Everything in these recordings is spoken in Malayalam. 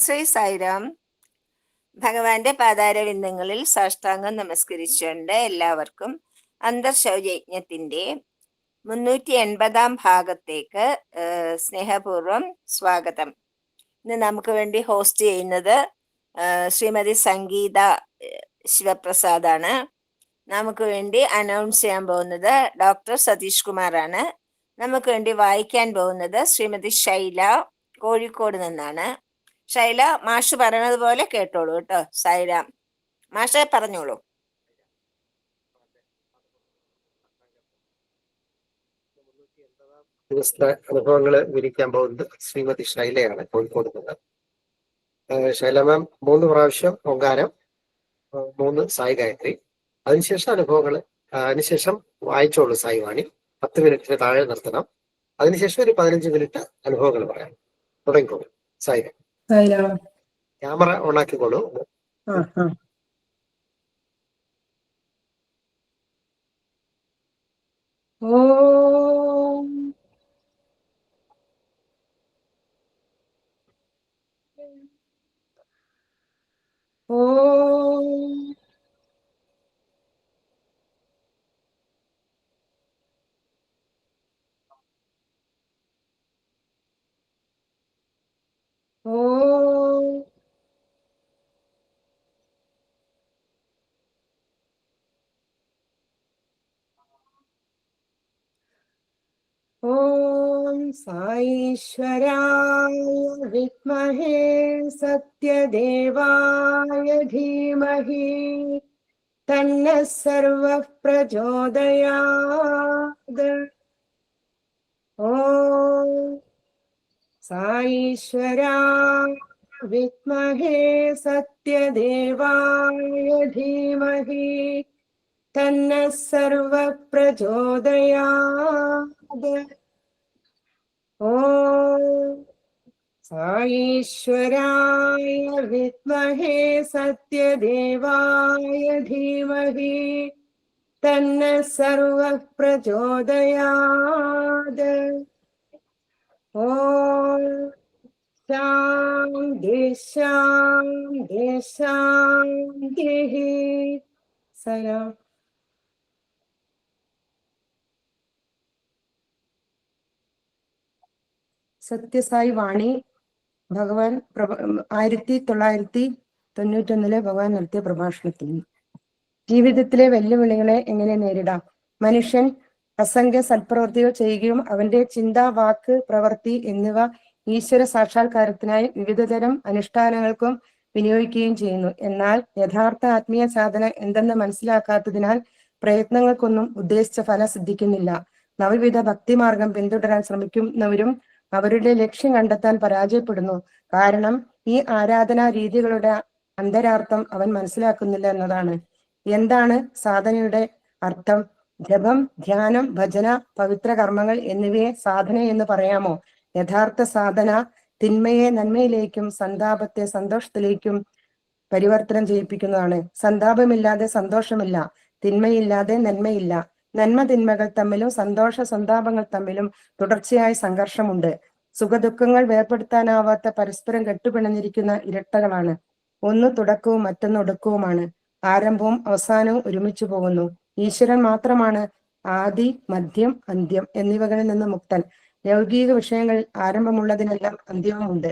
ശ്രീ സായിരാം. ഭഗവാന്റെ പാതാരവിന്ദങ്ങളിൽ സാഷ്ടാംഗം നമസ്കരിച്ചുകൊണ്ട് എല്ലാവർക്കും അന്തർശൗചയജ്ഞത്തിന്റെ 380 ഭാഗത്തേക്ക് സ്നേഹപൂർവം സ്വാഗതം. ഇന്ന് നമുക്ക് വേണ്ടി ഹോസ്റ്റ് ചെയ്യുന്നത് ശ്രീമതി സംഗീത ശിവപ്രസാദാണ്. നമുക്ക് വേണ്ടി അനൗൺസ് ചെയ്യാൻ പോകുന്നത് ഡോക്ടർ സതീഷ് കുമാറാണ്. നമുക്ക് വേണ്ടി വായിക്കാൻ പോകുന്നത് ശ്രീമതി ശൈല കോഴിക്കോട് നിന്നാണ്. ശൈല, മാഷ് പറയണത് പോലെ കേട്ടോളൂ കേട്ടോ. സായിരാം. മാഷെ പറഞ്ഞോളൂ. ദിവസത്തെ അനുഭവങ്ങൾ വിവരിക്കാൻ പോകുന്നത് ശ്രീമതി ശൈലയാണ്, കോഴിക്കോട് നിന്ന്. ശൈല മാം 3 പ്രാവശ്യം ഓങ്കാരം, 3 സായി ഗായത്രി, അതിനുശേഷം അനുഭവങ്ങൾ, അതിനുശേഷം വായിച്ചോളൂ സായി വാണി. 10 മിനിറ്റിന് താഴെ നിർത്തണം. അതിനുശേഷം ഒരു 15 മിനിറ്റ് അനുഭവങ്ങൾ പറയാം. തുടങ്ങിക്കോളൂ സായി. ക്യാമറ ഓണാക്കിക്കോളൂ. ഓം സായീശ്വരായ വിദ്മഹേ സത്യദേവായ ധീമഹി തന്നഃ സർവഃ പ്രചോദയാത്. ഓം സായീശ്വരായ വിദ്മഹേ സത്യദേവായ ധീമഹി തന്നഃ സർവഃ പ്രചോദയാത്. ഓം സായീശ്വരായ വിദ്മഹേ സത്യദേവായ ധീമഹി തന്നഃ സർവഃ പ്രചോദയാത്. ഓം ശാന്തി ശാന്തി ശാന്തിഃ. സലാം. സത്യസായി വാണി ഭഗവാൻ 1991 ഭഗവാൻ നടത്തിയ പ്രഭാഷണത്തിൽ ജീവിതത്തിലെ വെല്ലുവിളികളെ എങ്ങനെ നേരിടാം? മനുഷ്യൻ അസംഖ്യ സൽപ്രവൃത്തികൾ ചെയ്യുകയും അവന്റെ ചിന്ത, വാക്ക്, പ്രവൃത്തി എന്നിവ ഈശ്വര സാക്ഷാത്കാരത്തിനായി വിവിധതരം അനുഷ്ഠാനങ്ങൾക്കും വിനിയോഗിക്കുകയും ചെയ്യുന്നു. എന്നാൽ യഥാർത്ഥ ആത്മീയ സാധന എന്തെന്ന് മനസ്സിലാക്കാത്തതിനാൽ പ്രയത്നങ്ങൾക്കൊന്നും ഉദ്ദേശിച്ച ഫലം സിദ്ധിക്കുന്നില്ല. നവവിധ ഭക്തിമാർഗം പിന്തുടരാൻ ശ്രമിക്കുന്നവരും അവരുടെ ലക്ഷ്യം കണ്ടെത്താൻ പരാജയപ്പെടുന്നു. കാരണം ഈ ആരാധനാ രീതികളുടെ അന്തരാർത്ഥം അവൻ മനസ്സിലാക്കുന്നില്ല എന്നതാണ്. എന്താണ് സാധനയുടെ അർത്ഥം? ജപം, ധ്യാനം, ഭജന, പവിത്ര കർമ്മങ്ങൾ എന്നിവയെ സാധന എന്ന് പറയാമോ? യഥാർത്ഥ സാധന തിന്മയെ നന്മയിലേക്കും സന്താപത്തെ സന്തോഷത്തിലേക്കും പരിവർത്തനം ചെയ്യിപ്പിക്കുന്നതാണ്. സന്താപമില്ലാതെ സന്തോഷമില്ല, തിന്മയില്ലാതെ നന്മയില്ല. നന്മ തിന്മകൾ തമ്മിലും സന്തോഷ സന്താപങ്ങൾ തമ്മിലും തുടർച്ചയായ സംഘർഷമുണ്ട്. സുഖദുഃഖങ്ങൾ വേർപെടുത്താനാവാത്ത പരസ്പരം കെട്ടുപിണഞ്ഞിരിക്കുന്ന ഇരട്ടകളാണ്. ഒന്ന് തുടക്കവും മറ്റൊന്ന് ഒടുക്കവുമാണ്. ആരംഭവും അവസാനവും ഒരുമിച്ചു പോകുന്നു. ഈശ്വരൻ മാത്രമാണ് ആദി, മധ്യം, അന്ത്യം എന്നിവകളിൽ നിന്ന് മുക്തൻ. ലൗകിക വിഷയങ്ങളിൽ ആരംഭമുള്ളതിനെല്ലാം അന്ത്യവുമുണ്ട്.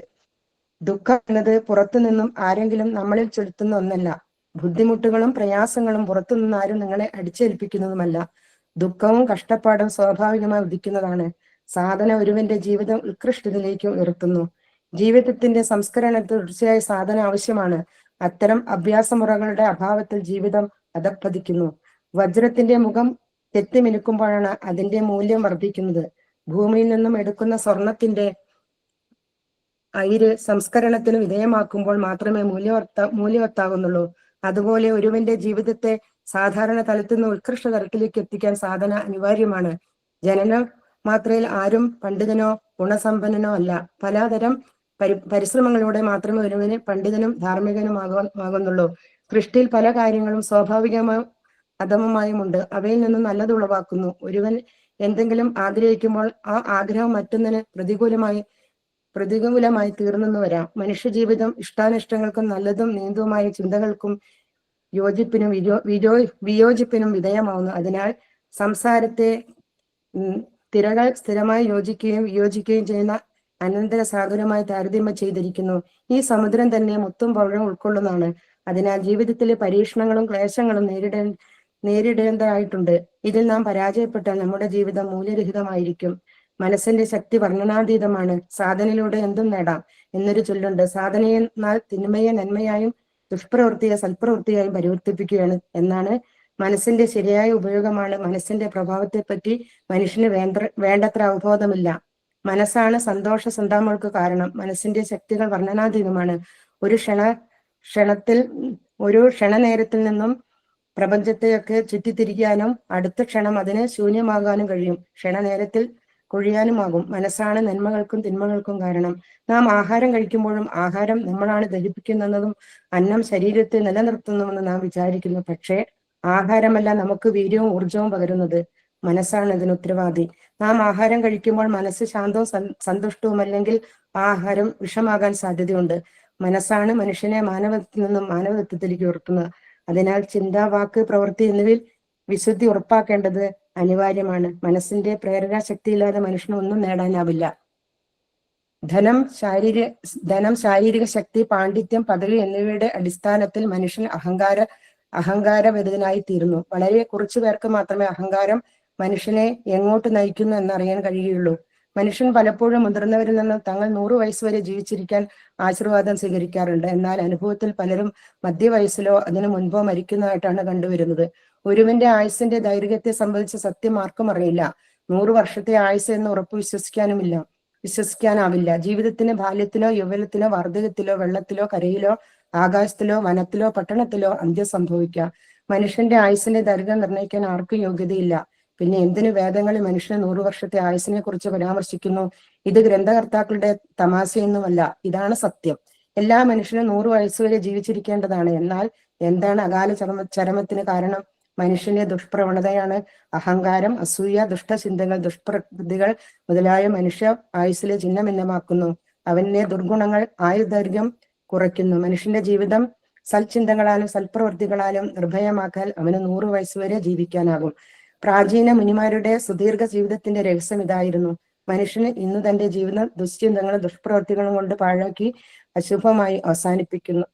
ദുഃഖം എന്നത് പുറത്തുനിന്നും ആരെങ്കിലും നമ്മളിൽ ചെലുത്തുന്ന ഒന്നല്ല. ബുദ്ധിമുട്ടുകളും പ്രയാസങ്ങളും പുറത്തുനിന്ന് ആരും നിങ്ങളെ അടിച്ചേൽപ്പിക്കുന്നതുമല്ല. ദുഃഖവും കഷ്ടപ്പാടും സ്വാഭാവികമായി ഉദിക്കുന്നതാണ്. സാധന ഒരുവന്റെ ജീവിതം ഉത്കൃഷ്ടതയിലേക്ക് ഉയർത്തുന്നു. ജീവിതത്തിന്റെ സംസ്കരണത്തിൽ തുടർച്ചയായ സാധന ആവശ്യമാണ്. അത്തരം അഭ്യാസമുറകളുടെ അഭാവത്തിൽ ജീവിതം അധപ്പതിക്കുന്നു. വജ്രത്തിന്റെ മുഖം തെറ്റിമിനുക്കുമ്പോഴാണ് അതിന്റെ മൂല്യം വർദ്ധിക്കുന്നത്. ഭൂമിയിൽ നിന്നും എടുക്കുന്ന സ്വർണത്തിന്റെ അയിര് സംസ്കരണത്തിന് വിധേയമാക്കുമ്പോൾ മാത്രമേ മൂല്യവത്താകുന്നുള്ളൂ. അതുപോലെ ഒരുവന്റെ ജീവിതത്തെ സാധാരണ തലത്തിൽ നിന്ന് ഉത്കൃഷ്ട തലത്തിലേക്ക് എത്തിക്കാൻ സാധന അനിവാര്യമാണ്. ജനന മാത്രയിൽ ആരും പണ്ഡിതനോ ഗുണസമ്പന്നനോ അല്ല. പലതരം പരിശ്രമങ്ങളിലൂടെ മാത്രമേ ഒരുവന് പണ്ഡിതനും ധാർമ്മികനുമാകുന്നുള്ളൂ. സൃഷ്ടിയിൽ പല കാര്യങ്ങളും സ്വാഭാവികമായും അധമമായുമുണ്ട്. അവയിൽ നിന്നും നല്ലത് ഉളവാക്കുന്നു. ഒരുവൻ എന്തെങ്കിലും ആഗ്രഹിക്കുമ്പോൾ ആ ആഗ്രഹം മറ്റൊന്നിന് പ്രതികൂലമായി പ്രതികൂലമായി തീർന്നെന്ന് വരാം. മനുഷ്യജീവിതം ഇഷ്ടാനിഷ്ടങ്ങൾക്കും നല്ലതും നീന്തവുമായ ചിന്തകൾക്കും യോജിപ്പിനും വിയോജിപ്പിനും വിധേയമാവുന്നു. അതിനാൽ സംസാരത്തെ തിരകൾ സ്ഥിരമായി യോജിക്കുകയും വിയോജിക്കുകയും ചെയ്യുന്ന അനന്തര സാഗരമായി താരതമ്യം ചെയ്തിരിക്കുന്നു. ഈ സമുദ്രം തന്നെ മുത്തും പവിഴവും ഉൾക്കൊള്ളുന്നതാണ്. അതിനാൽ ജീവിതത്തിലെ പരീക്ഷണങ്ങളും ക്ലേശങ്ങളും നേരിടേണ്ടതായിട്ടുണ്ട്. ഇതിൽ നാം പരാജയപ്പെട്ടാൽ നമ്മുടെ ജീവിതം മൂല്യരഹിതമായിരിക്കും. മനസ്സിന്റെ ശക്തി വർണ്ണനാതീതമാണ്. സാധനയിലൂടെ എന്തും നേടാം എന്നൊരു ചൊല്ലുണ്ട്. സാധനയെന്നാൽ തിന്മയെ നന്മയായും ദുഷ്പ്രവൃത്തിയെ സൽപ്രവൃത്തിയായും പരിവർത്തിപ്പിക്കുകയാണ് എന്നാണ്. മനസ്സിന്റെ ശരിയായ ഉപയോഗമാണ്. മനസ്സിന്റെ പ്രഭാവത്തെപ്പറ്റി മനുഷ്യന് വേണ്ടത്ര അവബോധമില്ല. മനസ്സാണ് സന്തോഷ സന്താപങ്ങൾക്ക് കാരണം. മനസ്സിന്റെ ശക്തികൾ വർണ്ണനാതീതമാണ്. ഒരു ക്ഷണനേരത്തിൽ നിന്നും പ്രപഞ്ചത്തെയൊക്കെ ചുറ്റിത്തിരിക്കാനും അടുത്ത ക്ഷണം അതിന് ശൂന്യമാകാനും കഴിയും. ക്ഷണനേരത്തിൽ കൊഴിയാനുമാകും. മനസ്സാണ് നന്മകൾക്കും തിന്മകൾക്കും കാരണം. നാം ആഹാരം കഴിക്കുമ്പോഴും ആഹാരം നമ്മളാണ് ദഹിപ്പിക്കുന്നതും അന്നം ശരീരത്തെ നിലനിർത്തുന്നുവെന്ന് നാം വിചാരിക്കുന്നു. പക്ഷേ ആഹാരമല്ല നമുക്ക് വീര്യവും ഊർജവും പകരുന്നത്. മനസ്സാണ് ഇതിന് ഉത്തരവാദി. നാം ആഹാരം കഴിക്കുമ്പോൾ മനസ്സ് ശാന്തവും സന്തുഷ്ടവും അല്ലെങ്കിൽ ആഹാരം വിഷമാകാൻ സാധ്യതയുണ്ട്. മനസ്സാണ് മനുഷ്യനെ മാനവത്തിൽ നിന്നും മാനവത്വത്തിലേക്ക് ഉയർത്തുന്നത്. അതിനാൽ ചിന്ത, വാക്ക്, പ്രവൃത്തി എന്നിവയിൽ വിശുദ്ധി ഉറപ്പാക്കേണ്ടത് അനിവാര്യമാണ്. മനസ്സിന്റെ പ്രേരണ ശക്തിയില്ലാതെ മനുഷ്യന് ഒന്നും നേടാനാവില്ല. ധനം, ശാരീരിക ശക്തി, പാണ്ഡിത്യം, പദവി എന്നിവയുടെ അടിസ്ഥാനത്തിൽ മനുഷ്യൻ അഹങ്കാരഭരിതനായി തീരുന്നു. വളരെ കുറച്ചു പേർക്ക് മാത്രമേ അഹങ്കാരം മനുഷ്യനെ എങ്ങോട്ട് നയിക്കുന്നു എന്നറിയാൻ കഴിയുള്ളൂ. മനുഷ്യൻ പലപ്പോഴും മുതിർന്നവരിൽ നിന്ന് തങ്ങൾ 100 വയസ്സ് വരെ ജീവിച്ചിരിക്കാൻ ആശീർവാദം സ്വീകരിക്കാറുണ്ട്. എന്നാൽ അനുഭവത്തിൽ പലരും മധ്യവയസ്സിലോ അതിനു മുൻപോ മരിക്കുന്നതായിട്ടാണ് കണ്ടുവരുന്നത്. ഒരുവന്റെ ആയുസിന്റെ ദൈർഘ്യത്തെ സംബന്ധിച്ച സത്യം ആർക്കും അറിയില്ല. 100 വർഷത്തെ ആയുസ് എന്ന് ഉറപ്പ് വിശ്വസിക്കാനാവില്ല. ജീവിതത്തിന് ബാല്യത്തിലോ യൗവനത്തിലോ വാർദ്ധക്യത്തിലോ വെള്ളത്തിലോ കരയിലോ ആകാശത്തിലോ വനത്തിലോ പട്ടണത്തിലോ അന്ത്യം സംഭവിക്കാം. മനുഷ്യന്റെ ആയുസിന്റെ ദൈർഘ്യം നിർണ്ണയിക്കാൻ ആർക്കും യോഗ്യതയില്ല. പിന്നെ എന്തിനു വേദങ്ങളിൽ മനുഷ്യന് 100 വർഷത്തെ ആയുസിനെ കുറിച്ച് പരാമർശിക്കുന്നു? ഇത് ഗ്രന്ഥകർത്താക്കളുടെ തമാശയൊന്നുമല്ല, ഇതാണ് സത്യം. എല്ലാ മനുഷ്യനും 100 വയസ്സുവരെ ജീവിച്ചിരിക്കേണ്ടതാണ്. എന്നാൽ എന്താണ് അകാല ചരമത്തിന് കാരണം? മനുഷ്യന്റെ ദുഷ്പ്രവണതയാണ്. അഹങ്കാരം, അസൂയ, ദുഷ്ടചിന്തകൾ, ദുഷ്പ്രവൃത്തികൾ മുതലായ മനുഷ്യ ആയുസ്സിലെ ചിഹ്നഭിന്നമാക്കുന്നു. അവന്റെ ദുർഗുണങ്ങൾ ആയുർദൈർഘ്യം കുറയ്ക്കുന്നു. മനുഷ്യന്റെ ജീവിതം സൽചിന്തകളാലും സൽപ്രവൃത്തികളാലും നിർഭയമാക്കാൻ അവന് 100 വയസ്സുവരെ ജീവിക്കാനാകും. പ്രാചീന മുനിമാരുടെ സുദീർഘ ജീവിതത്തിന്റെ രഹസ്യം ഇതായിരുന്നു. മനുഷ്യന് ഇന്ന് തന്റെ ജീവിതം ദുശ്ചിന്തകളും ദുഷ്പ്രവൃത്തികളും കൊണ്ട് പാഴാക്കി അശുഭമായി അവസാനിപ്പിക്കുന്നു.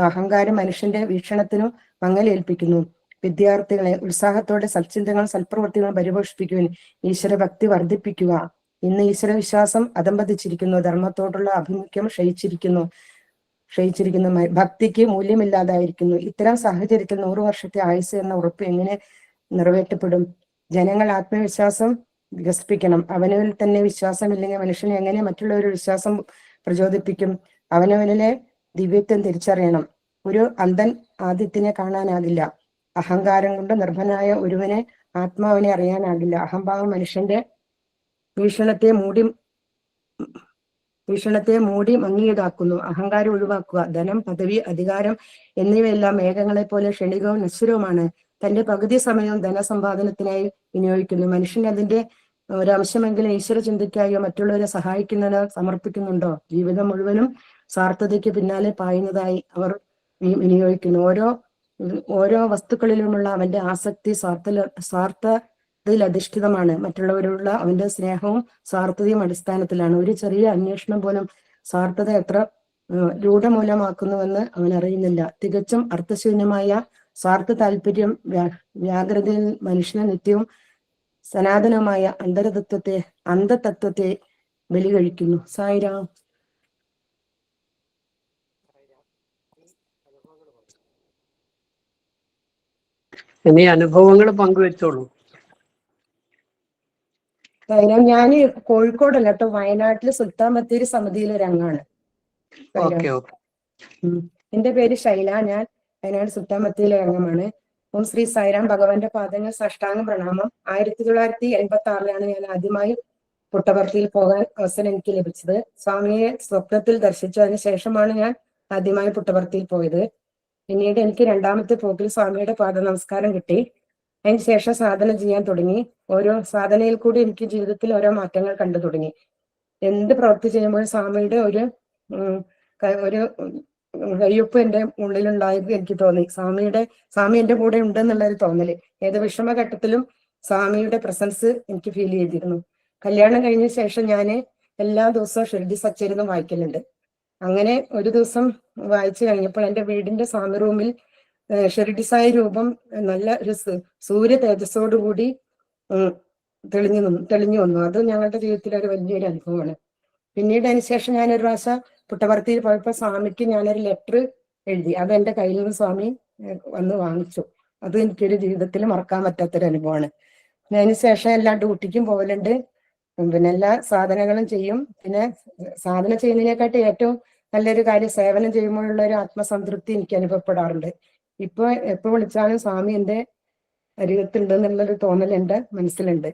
അഹങ്കാരം മനുഷ്യന്റെ വീക്ഷണത്തിനു മങ്ങലേൽപ്പിക്കുന്നു. വിദ്യാർത്ഥികളെ ഉത്സാഹത്തോടെ സൽചിന്തകളും സൽപ്രവൃത്തികളും പരിപോഷിപ്പിക്കുവാൻ ഈശ്വരഭക്തി വർദ്ധിപ്പിക്കുക. ഇന്ന് ഈശ്വരവിശ്വാസം അധംപതിച്ചിരിക്കുന്നു. ധർമ്മത്തോടുള്ള ആഭിമുഖ്യം ക്ഷയിച്ചിരിക്കുന്നു. ഭക്തിക്ക് മൂല്യമില്ലാതായിരിക്കുന്നു. ഇത്തരം സാഹചര്യത്തിൽ 100 വർഷത്തെ ആയുസ് എന്ന ഉറപ്പ് എങ്ങനെ നിറവേറ്റപ്പെടും? ജനങ്ങൾ ആത്മവിശ്വാസം വികസിപ്പിക്കണം. അവനവനിൽ തന്നെ വിശ്വാസമില്ലെങ്കിൽ മനുഷ്യനെ എങ്ങനെ മറ്റുള്ളവരുടെ വിശ്വാസം പ്രചോദിപ്പിക്കും? അവനവനിലെ ദിവ്യത്വം തിരിച്ചറിയണം. ഒരു അന്ധൻ ആദിത്യനെ കാണാനാകില്ല. അഹങ്കാരം കൊണ്ട് നിർഭനായ ഒരുവനെ ആത്മാവിനെ അറിയാനാകില്ല. അഹംഭാവം മനുഷ്യന്റെ വീക്ഷണത്തെ മൂടി മങ്ങിയതാക്കുന്നു. അഹങ്കാരം ഒഴിവാക്കുക. ധനം, പദവി, അധികാരം എന്നിവയെല്ലാം മേഘങ്ങളെ പോലെ ക്ഷണികവും നശ്വരവുമാണ്. തന്റെ പകുതി സമയവും ധനസമ്പാദനത്തിനായി വിനിയോഗിക്കുന്നു. മനുഷ്യൻ അതിന്റെ ഒരംശമെങ്കിലും ഈശ്വര ചിന്തയ്ക്കായോ മറ്റുള്ളവരെ സഹായിക്കുന്നതിനോ സമർപ്പിക്കുന്നുണ്ടോ? ജീവിതം മുഴുവനും സ്വാർത്ഥതയ്ക്ക് പിന്നാലെ പായുന്നതായി അവർ വിനിയോഗിക്കുന്നു. ഓരോ വസ്തുക്കളിലുമുള്ള അവന്റെ ആസക്തി സ്വാർത്ഥതയിൽ അധിഷ്ഠിതമാണ്. മറ്റുള്ളവരോടുള്ള അവന്റെ സ്നേഹവും സ്വാർത്ഥതയും അടിസ്ഥാനത്തിലാണ്. ഒരു ചെറിയ അന്വേഷണം പോലും സ്വാർത്ഥത എത്ര രൂഢമൂലമാക്കുന്നുവെന്ന് അവൻ അറിയുന്നില്ല. തികച്ചും അർത്ഥശൂന്യമായ സ്വാർത്ഥ താല്പര്യം വ്യാഗ്രതയിൽ മനുഷ്യനെ നിത്യവും സനാതനമായ അന്ധതത്വത്തെ ബലി കഴിക്കുന്നു. സായിരാം. ഇനി അനുഭവങ്ങൾ പങ്കുവെച്ചോളൂ. സായിരാം, ഞാൻ കോഴിക്കോടല്ല കേട്ടോ, വയനാട്ടില് സുൽത്താൻ ബത്തേരി സമിതിയിലെ ഒരു അംഗമാണ്. എന്റെ പേര് ശൈല. ഞാൻ വയനാട് സുൽത്താൻ ബത്തേരിയിലെ അംഗമാണ്. ഓം ശ്രീ സായിരാം. ഭഗവാന്റെ പാദങ്ങൾ സാഷ്ടാംഗ പ്രണാമം. 1986 ഞാൻ ആദ്യമായി പുട്ടപർത്തിയിൽ പോകാൻ അവസരം എനിക്ക് ലഭിച്ചത്. സ്വാമിയെ സ്വപ്നത്തിൽ ദർശിച്ചതിന് ശേഷമാണ് ഞാൻ ആദ്യമായി പുട്ടപർത്തിയിൽ പോയത്. പിന്നീട് എനിക്ക് രണ്ടാമത്തെ പോക്കിൽ സ്വാമിയുടെ പാദ നമസ്കാരം കിട്ടി. അതിന് ശേഷം സാധന ചെയ്യാൻ തുടങ്ങി. ഓരോ സാധനയിൽ കൂടി എനിക്ക് ജീവിതത്തിൽ ഓരോ മാറ്റങ്ങൾ കണ്ടു തുടങ്ങി. എന്ത് പ്രവൃത്തി ചെയ്യുമ്പോഴും സ്വാമിയുടെ ഒരു കയ്യൊപ്പ് എന്റെ ഉള്ളിലുണ്ടായത് എനിക്ക് തോന്നി. സ്വാമി എന്റെ കൂടെ ഉണ്ടെന്നുള്ള ഒരു തോന്നല്. ഏത് വിഷമഘട്ടത്തിലും സ്വാമിയുടെ പ്രസൻസ് എനിക്ക് ഫീൽ ചെയ്തിരുന്നു. കല്യാണം കഴിഞ്ഞ ശേഷം ഞാൻ എല്ലാ ദിവസവും ഷിർഡി സച്ചരിതം വായിക്കലുണ്ട്. അങ്ങനെ ഒരു ദിവസം വായിച്ചു കഴിഞ്ഞപ്പോൾ എൻ്റെ വീടിന്റെ സ്വാമി റൂമിൽ ഷിർഡി സായി രൂപം നല്ല ഒരു സൂര്യ തേജസ്സോടുകൂടി തെളിഞ്ഞു വന്നു. അത് ഞങ്ങളുടെ ജീവിതത്തിലെ ഒരു വലിയൊരു അനുഭവമാണ്. പിന്നീട് അതിനുശേഷം ഞാനൊരു പ്രാവശ്യം പുട്ടപർത്തിയിൽ പോയപ്പോൾ സ്വാമിക്ക് ഞാനൊരു ലെറ്റർ എഴുതി. അത് എൻ്റെ കയ്യിൽ നിന്ന് സ്വാമി വന്ന് വാങ്ങിച്ചു. അത് എനിക്കൊരു ജീവിതത്തിൽ മറക്കാൻ പറ്റാത്തൊരു അനുഭവമാണ്. അതിനുശേഷം എല്ലാ ഡ്യൂട്ടിക്കും പോകലുണ്ട്. പിന്നെ എല്ലാ സാധനങ്ങളും ചെയ്യും. പിന്നെ സാധന ചെയ്യുന്നതിനെക്കാട്ടി ഏറ്റവും നല്ലൊരു കാര്യം സേവനം ചെയ്യുമ്പോഴുള്ള ഒരു ആത്മസംതൃപ്തി എനിക്ക് അനുഭവപ്പെടാറുണ്ട്. ഇപ്പൊ എപ്പോൾ വിളിച്ചാലും സ്വാമി എൻ്റെ അരികത്തുണ്ട് എന്നുള്ളൊരു തോന്നൽ എൻ്റെ മനസ്സിലുണ്ട്.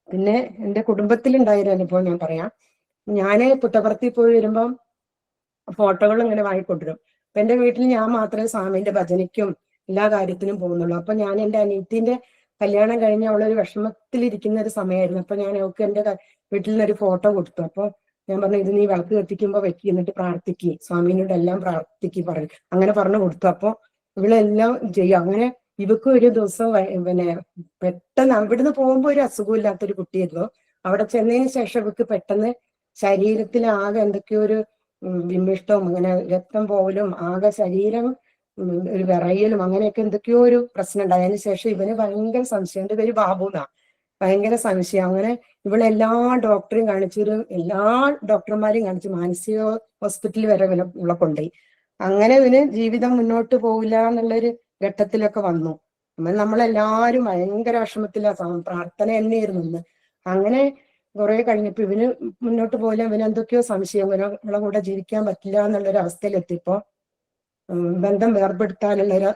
പിന്നെ എൻ്റെ കുടുംബത്തിലുണ്ടായൊരു അനുഭവം ഞാൻ പറയാം. ഞാന് പുട്ടപർത്തി പോയി വരുമ്പം ഫോട്ടോകൾ ഇങ്ങനെ വാങ്ങിക്കൊണ്ടിരും. അപ്പൊ എൻ്റെ വീട്ടിൽ ഞാൻ മാത്രമേ സ്വാമിന്റെ ഭജനയ്ക്കും എല്ലാ കാര്യത്തിനും പോകുന്നുള്ളൂ. അപ്പൊ ഞാൻ എൻ്റെ അനിയത്തിന്റെ കല്യാണം കഴിഞ്ഞ് അവളൊരു വിഷമത്തിലിരിക്കുന്ന ഒരു സമയമായിരുന്നു. അപ്പൊ ഞാൻ അവൾക്ക് എൻ്റെ വീട്ടിൽ നിന്നൊരു ഫോട്ടോ കൊടുത്തു. അപ്പൊ ഞാൻ പറഞ്ഞു, ഇത് നീ വിളക്ക് കത്തിക്കുമ്പോ വെക്കി, എന്നിട്ട് പ്രാർത്ഥിക്ക്, സ്വാമിനോട് എല്ലാം പ്രാർത്ഥിക്ക് പറഞ്ഞു. അങ്ങനെ പറഞ്ഞു കൊടുത്തു. അപ്പൊ ഇവളെല്ലാം ചെയ്യും. അങ്ങനെ ഇവക്ക് ഒരു ദിവസം പിന്നെ പെട്ടെന്ന് അവിടുന്ന് പോകുമ്പോ ഒരു അസുഖമില്ലാത്തൊരു കുട്ടിയായിരുന്നു. അവിടെ ചെന്നതിന് ശേഷം ഇവക്ക് പെട്ടെന്ന് ശരീരത്തിൽ ആകെ എന്തൊക്കെയോ ഒരു വിമ്മിഷ്ടവും അങ്ങനെ രക്തം പോവലും ആകെ ശരീരം ഒരു വിറയലും അങ്ങനെയൊക്കെ എന്തൊക്കെയോ ഒരു പ്രശ്നം ഉണ്ടായി. അതിന് ശേഷം ഇവന് ഭയങ്കര സംശയം. എൻ്റെ പേര് ബാബുന്നാ. ഭയങ്കര സംശയം. അങ്ങനെ ഇവളെല്ലാ ഡോക്ടറെയും കാണിച്ചു, എല്ലാ ഡോക്ടർമാരെയും കാണിച്ചു, മാനസിക ഹോസ്പിറ്റലിൽ വരെ ഇവളെ കൊണ്ടുപോയി. അങ്ങനെ ഇവന് ജീവിതം മുന്നോട്ട് പോവില്ല എന്നുള്ളൊരു ഘട്ടത്തിലൊക്കെ വന്നു. നമ്മളെല്ലാരും ഭയങ്കര വിഷമത്തിലാ, പ്രാർത്ഥന തന്നെയായിരുന്നു ഇന്ന്. അങ്ങനെ കുറെ കഴിഞ്ഞപ്പോ ഇവന് മുന്നോട്ട് പോയില്ല. ഇവന് എന്തൊക്കെയോ സംശയം, ഇവളെ കൂടെ ജീവിക്കാൻ പറ്റില്ല എന്നുള്ളൊരു അവസ്ഥയിലെത്തിയപ്പോ ബന്ധം വേർപെടുത്താനുള്ളൊരു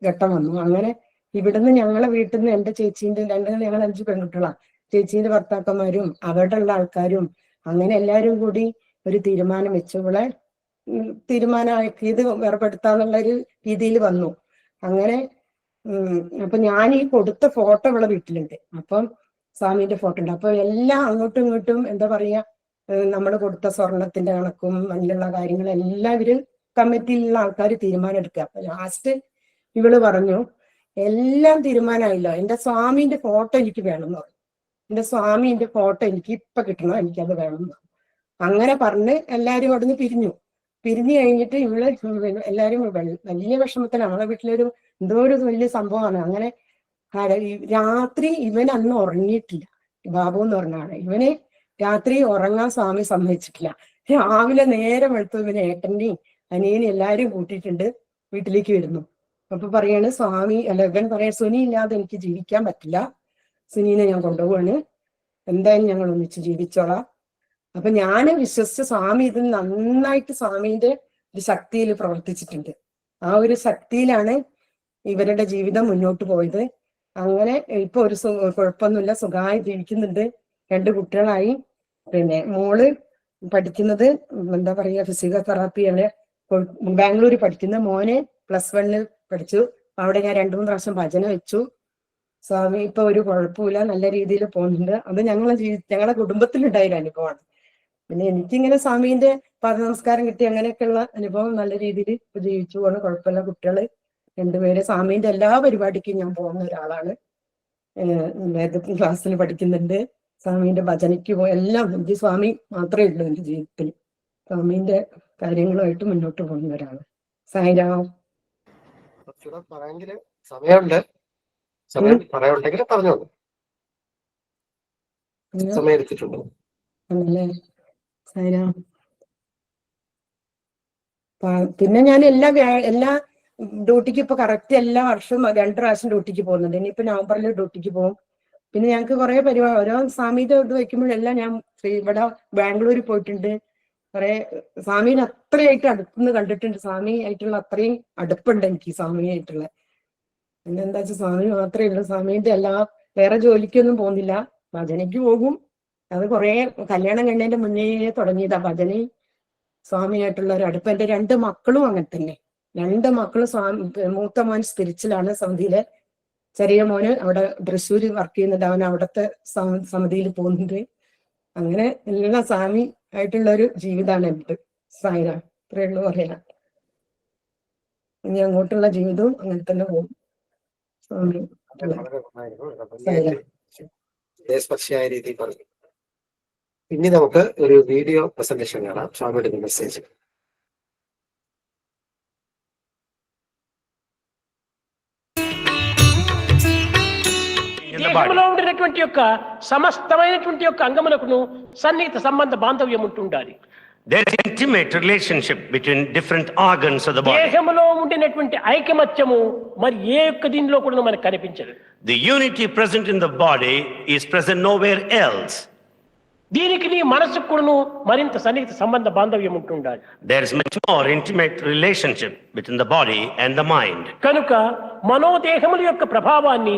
ഘട്ടം വന്നു. അങ്ങനെ ഇവിടുന്ന് ഞങ്ങളെ വീട്ടിൽ നിന്ന് എൻ്റെ ചേച്ചീന്റെ ഞങ്ങൾ 5 പെൺകുട്ടികളാണ്. ചേച്ചീന്റെ ഭർത്താക്കന്മാരും അവരുടെ ഉള്ള ആൾക്കാരും അങ്ങനെ എല്ലാരും കൂടി ഒരു തീരുമാനം വെച്ചു. ഇവളെ തീരുമാനമാക്കിയത് വേർപെടുത്താന്നുള്ളൊരു രീതിയിൽ വന്നു. അങ്ങനെ അപ്പൊ ഞാൻ ഈ കൊടുത്ത ഫോട്ടോ ഇവിടെ വീട്ടിലുണ്ട്. അപ്പം സ്വാമിന്റെ ഫോട്ടോ ഉണ്ട്. അപ്പൊ എല്ലാം അങ്ങോട്ടും ഇങ്ങോട്ടും എന്താ പറയാ, നമ്മൾ കൊടുത്ത സ്വർണത്തിന്റെ കണക്കും അതിലുള്ള കാര്യങ്ങളെല്ലാം ഇവര് കമ്മിറ്റിയിലുള്ള ആൾക്കാർ തീരുമാനം എടുക്കുക. അപ്പൊ ലാസ്റ്റ് ഇവള് പറഞ്ഞു, എല്ലാം തീരുമാനമായില്ലോ, എന്റെ സ്വാമിന്റെ ഫോട്ടോ എനിക്ക് വേണമെന്ന് പറഞ്ഞു. എന്റെ സ്വാമിന്റെ ഫോട്ടോ എനിക്ക് ഇപ്പൊ കിട്ടണം, എനിക്കത് വേണമെന്ന്. അങ്ങനെ പറഞ്ഞ് എല്ലാരും അവിടുന്ന് പിരിഞ്ഞു കഴിഞ്ഞിട്ട് ഇവള് എല്ലാരും വലിയ വിഷമത്തിലാണ്. അവളെ വീട്ടിലൊരു എന്തോ ഒരു വലിയ സംഭവമാണ്. അങ്ങനെ രാത്രി ഇവൻ അന്ന് ഉറങ്ങിയിട്ടില്ല. ബാബു എന്ന് പറഞ്ഞാണ്. ഇവന് രാത്രി ഉറങ്ങാൻ സ്വാമി സമ്മതിച്ചിട്ടില്ല. രാവിലെ നേരം വെളുത്തു ഇവന് ഏട്ടനെയും അനിയനെയും എല്ലാരും കൂട്ടിയിട്ടുണ്ട് വീട്ടിലേക്ക് വരുന്നു. അപ്പൊ പറയാണ് സ്വാമി, അല്ല ഇവൻ പറയാ, സുനി ഇല്ലാതെ എനിക്ക് ജീവിക്കാൻ പറ്റില്ല, സുനീനെ ഞാൻ കൊണ്ടുപോവാണ്, എന്തായാലും ഞങ്ങൾ ഒന്നിച്ച് ജീവിച്ചോളാം. അപ്പൊ ഞാൻ വിശ്വസിച്ച സ്വാമി ഇത് നന്നായിട്ട് സ്വാമിന്റെ ഒരു ശക്തിയിൽ പ്രവർത്തിച്ചിട്ടുണ്ട്. ആ ഒരു ശക്തിയിലാണ് ഇവരുടെ ജീവിതം മുന്നോട്ട് പോയത്. അങ്ങനെ ഇപ്പൊ ഒരു കുഴപ്പമൊന്നുമില്ല, സുഖമായി ജീവിക്കുന്നുണ്ട്. 2 കുട്ടികളായി. പിന്നെ മോള് പഠിക്കുന്നത് എന്താ പറയാ ഫിസിയോതെറാപ്പിയാണ്, ബാംഗ്ലൂരിൽ പഠിക്കുന്ന. മോന് +1 പഠിച്ചു. അവിടെ ഞാൻ 2-3 പ്രാവശ്യം ഭജന വെച്ചു. സ്വാമി ഇപ്പൊ ഒരു കുഴപ്പമില്ല, നല്ല രീതിയിൽ പോകുന്നുണ്ട്. അത് ഞങ്ങളെ കുടുംബത്തിലുണ്ടായൊരു അനുഭവമാണ്. പിന്നെ എനിക്കിങ്ങനെ സ്വാമീന്റെ പാദനമസ്കാരം കിട്ടി അങ്ങനെയൊക്കെയുള്ള അനുഭവം നല്ല രീതിയിൽ ജീവിച്ചു പോകണം. കുഴപ്പമില്ല. കുട്ടികള് 2 പേര്. സ്വാമീന്റെ എല്ലാ പരിപാടിക്കും ഞാൻ പോകുന്ന ഒരാളാണ്. വേദ ക്ലാസ്സിൽ പഠിക്കുന്നുണ്ട്, സ്വാമീന്റെ ഭജനയ്ക്ക് എല്ലാം. എനിക്ക് സ്വാമി മാത്രമേ ഉള്ളൂ എൻ്റെ ജീവിതത്തിൽ. സ്വാമീന്റെ കാര്യങ്ങളുമായിട്ട് മുന്നോട്ട് പോകുന്ന ഒരാള്. സായിരാം. കുറച്ചുകൂടെ പറയാമെങ്കിൽ സമയമുണ്ട്. സമയം പറയാനുണ്ടെങ്കിൽ പറഞ്ഞോളൂ. സമയം എടുത്തിട്ടുണ്ട്. സായിരാം. പിന്നെ ഞാൻ എല്ലാ ഡ്യൂട്ടിക്ക് ഇപ്പൊ കറക്റ്റ് എല്ലാ വർഷവും 2 പ്രാവശ്യം ഡ്യൂട്ടിക്ക് പോകുന്നുണ്ട്. ഇനിയിപ്പോ നവംബറിൽ ഡ്യൂട്ടിക്ക് പോകും. പിന്നെ ഞങ്ങൾക്ക് കുറെ പരിപാടി ഓരോ സ്വാമിയുടെ ഇത് വയ്ക്കുമ്പോഴെല്ലാം ഞാൻ ഇവിടെ ബാംഗ്ലൂരിൽ പോയിട്ടുണ്ട്. കുറെ സ്വാമീനെ അത്രയായിട്ട് അടുത്തുനിന്ന് കണ്ടിട്ടുണ്ട്. സ്വാമി ആയിട്ടുള്ള അത്രയും അടുപ്പുണ്ട് എനിക്ക് സ്വാമിയായിട്ടുള്ള. പിന്നെ എന്താ വെച്ചാൽ സ്വാമി മാത്രമേ ഉള്ളൂ. സ്വാമീന്റെ വേറെ ജോലിക്കൊന്നും പോകുന്നില്ല, ഭജനയ്ക്ക് പോകും. അത് കുറെ കല്യാണം കഴിഞ്ഞതിന്റെ മുന്നേ തുടങ്ങിയതാ ഭജന. സ്വാമിയായിട്ടുള്ള ഒരു അടുപ്പം. എൻ്റെ 2 മക്കളും അങ്ങനെ തന്നെ. 2 മക്കളും മൂത്ത മോൻ സ്പിരിച്വലാണ് സമിതിയിലെ, ചെറിയ മോന് അവിടെ തൃശ്ശൂര് വർക്ക് ചെയ്യുന്നുണ്ട്. അവൻ അവിടുത്തെ സമിതിയിൽ പോകുന്നുണ്ട്. അങ്ങനെ എല്ലാ സ്വാമി ആയിട്ടുള്ള ഒരു ജീവിതമാണ് എൻ്റെ. സായിരാം. ഇത്രയേ ഉള്ളൂ പറയാൻ. ഇനി അങ്ങോട്ടുള്ള ജീവിതവും അങ്ങനെ തന്നെ പോകും. സ്വാമി വളരെ നന്നായിരുന്നു. ഭംഗിയായിട്ട് ഹൃദയസ്പർശിയായ രീതിയിൽ പറഞ്ഞു. ഇനി നമുക്ക് ഒരു വീഡിയോ പ്രസന്റേഷൻ കാണാം. സ്വാമിയുടെ മെസ്സേജ്. దేహంలో ఉండినటువంటి యొక్క సమస్తమైనటువంటి యొక్క అంగములకు సన్నిహిత సంబంధ బాంధవ్యం ఉంటుండాలి. There is intimate relationship between different organs of the body. దేహంలో ఉండినటువంటి ఐకమత్యము మరి ఏ ఒక్క దీనిలో కూడా మనకు కనిపించదు. The unity present in the body is present nowhere else. దీనికి నీ మనసుకు కూడాను మరింత సన్నిహిత సంబంధ బాంధవ్యం ఉంటుండాలి. There is much more intimate relationship between the body and the mind. కనుక మనోదేహముల యొక్క ప్రభావాన్ని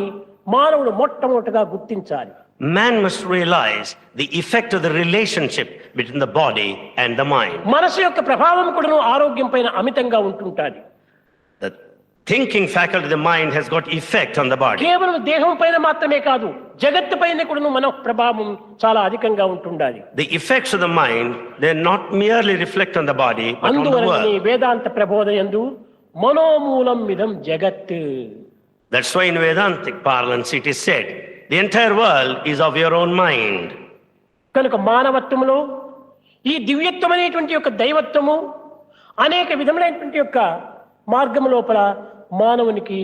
మానవుడు మొట్టమొదటిగా గుర్తించాలి. Man must realize the effect of the relationship between the body and the mind. మనసు యొక్క ప్రభావం కూడాను ఆరోగ్యం పైన అమితంగా ఉంటుంటాది. The thinking faculty of the mind has got effect on the body. కేవలం దేహం పైన మాత్రమే కాదు, జగత్తు పైన కూడాను మన ప్రభావం చాలా అధికంగా ఉంటుండాలి. The effects of the mind, they not merely reflect on the body but on the అందువలన world. వేదాంత ప్రబోధయందు మనోమూలం ఇదం జగత్. That's why in Vedantic parlance it is said, the entire world is of your own mind. కనుక మానవత్వములో ఈ దివ్యత్వం అనేటువంటి యొక్క దైవత్వము అనేక విధములైనటువంటి యొక్క మార్గము లోపల మానవునికి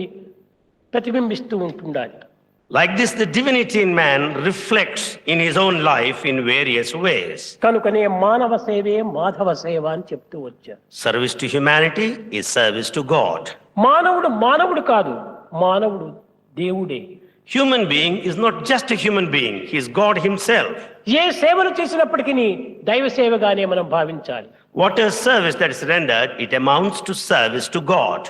ప్రతిబింబిస్తూ ఉంటుండాలి. Like this, the divinity in man reflects in his own life in various ways. కనుకనే మానవ సేవే మాధవ సేవ అని చెప్తూ వచ్చారు. Service to humanity is service to God. మానవుడు మానవుడు కాదు, మానవుడు దేవుడే. Human being is not just a human being, he is God himself. ఏ సేవలు చేసినప్పటికీ దైవ సేవగానే మనం భావించాలి. Whatever service that is rendered, it amounts to service to God.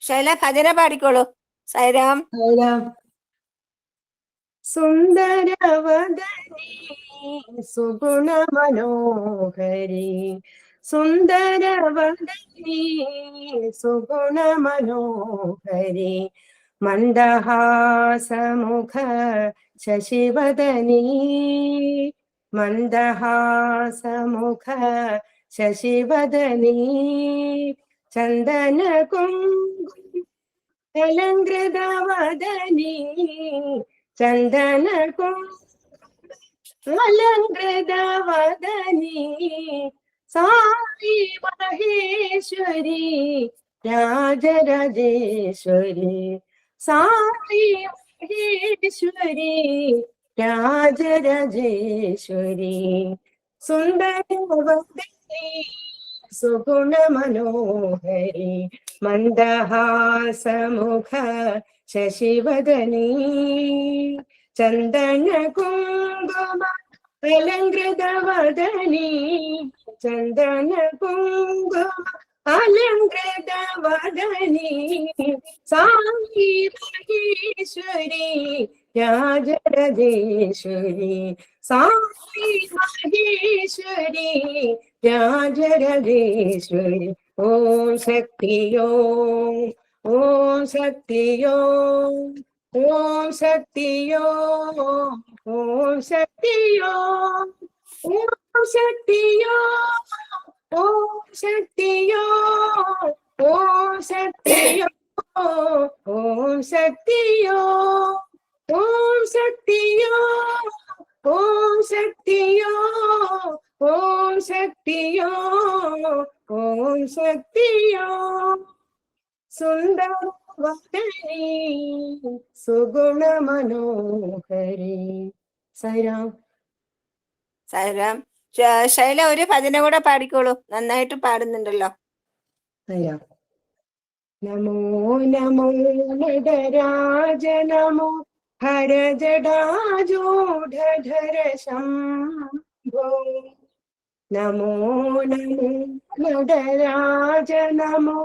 Shaila ഭജന പാടിക്കോളൂ. സായിരാം. സായിരാം. സുന്ദരവദനീ സുഗുണ മനോഹരി, സുന്ദരവദനീ സുഗുണ മനോഹരി, മന്ദഹാസമുഖ ശശിവദനീ, മന്ദഹാസമുഖ ശശിവദനീ, ചന്ദന കുങ്കുമലങ്കൃതവദനീ, ചന്ദന കുങ്കുമലങ്കൃതവദനീ, സായി മഹേശ്വരി രാജരാജേശ്വരി, സായി മഹേശ്വരി രാജരാജേശ്വരി, സുന്ദരവദനീ സുഗുണ മനോഹരി, മന്ദഹാസമുഖ ശശിവദനീ, ചന്ദന കുങ്കുമ അലങ്കൃതവദനീ, ചന്ദന കുങ്കുമ അലങ്കൃതവദനീ, സായി മഹേശ്വരി രാജരാജേശ്വരി, സായി മഹേശ്വരി രാജരാജേശ്വരി. ഓം ശക്തിയോ, ഓം ശക്തിയോ, ഓം ശക്തിയോ, ഓം ശക്തിയോ, ഓം ശക്തിയോ, ഓം ശക്തിയോ, ഓം ശക്തിയോ, ഓം ശക്തിയോ, ഓം ശക്തിയോ, ഓം ശക്തിയോ, ഓം ശക്തിയോ, ഓം ശക്തിയോ, സുന്ദരവദനീ സുഗുണ മനോഹരി. സായിരാം. സായിരാം. ശൈല ഒരു ഭജന കൂടെ പാടിക്കോളൂ. നന്നായിട്ട് പാടുന്നുണ്ടല്ലോ. സായിരാം. നമോ നമോ നടരാജ നമോ ഹരജടാജൂഢധര ശംഭോ, നമോ നമോ നടരാജ നമോ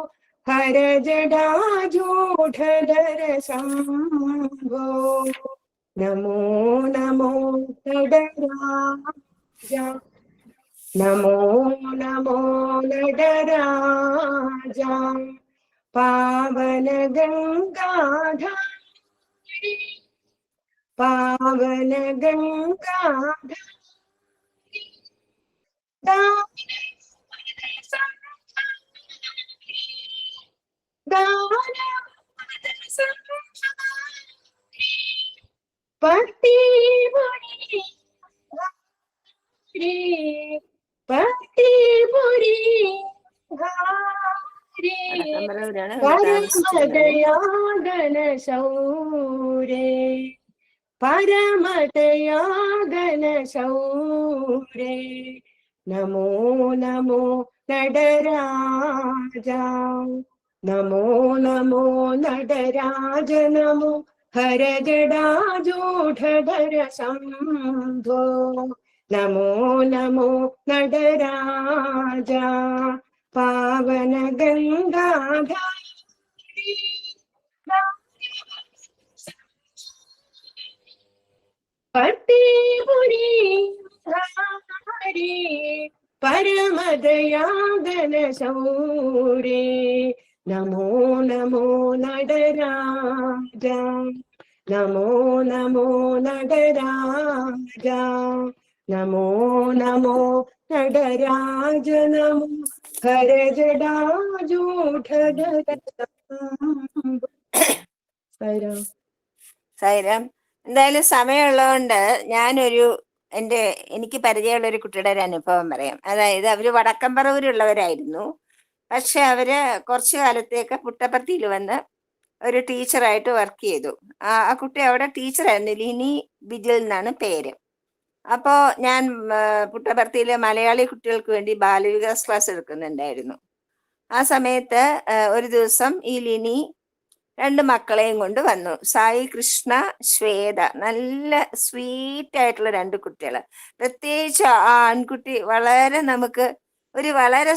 ഹര ജടാജൂഢധര ശംഭോ നമോ നമോ നടരാജ നമോ നമോ നടരാജ പാവന ഗംഗാധാരി പാവന ഗംഗാധാരി പത്തിപുരി പത്തിപുരി വടക്കമ്പലൂരാണ് പരമദയാഗന ശൗരേ പരമദയാഗന ശൗരേ നമോ നമോ നടരാജ നമോ നമോ നടരാജ നമോ ഹര ജടാജൂഢധര ശംഭോ നമോ നമോ നടരാജ പാവന ഗംഗാധാരി പത്തിപുരി ധാരി പരമദയാഗന ശൗരേ നമോ നമോ നടരാജ നമോ നമോ നടരാജ നമോ നമോ നടരാജ നമോ ഹര ജടാജൂഢധര ശംഭോ. സൈരം. എന്തായാലും സമയമുള്ളതുകൊണ്ട് എനിക്ക് പരിചയമുള്ള ഒരു കുട്ടിയുടെ ഒരു അനുഭവം പറയാം. അതായത് അവര് വടക്കമ്പറൂരുള്ളവരായിരുന്നു. പക്ഷെ അവര് കുറച്ചു കാലത്തേക്ക് പുട്ടപർത്തിയിൽ വന്ന് ഒരു ടീച്ചറായിട്ട് വർക്ക് ചെയ്തു. ആ കുട്ടി അവിടെ ടീച്ചറായിരുന്നു. ലിനി ബിജിൽ എന്നാണ് പേര്. അപ്പോൾ ഞാൻ പുട്ടപർത്തിയിലെ മലയാളി കുട്ടികൾക്ക് വേണ്ടി ബാലവികാസ് ക്ലാസ് എടുക്കുന്നുണ്ടായിരുന്നു. ആ സമയത്ത് ഒരു ദിവസം ഈ ലിനി 2 മക്കളെയും കൊണ്ട് വന്നു. സായി കൃഷ്ണ, ശ്വേത, നല്ല സ്വീറ്റ് ആയിട്ടുള്ള 2 കുട്ടികൾ. പ്രത്യേകിച്ച് ആ ആൺകുട്ടി വളരെ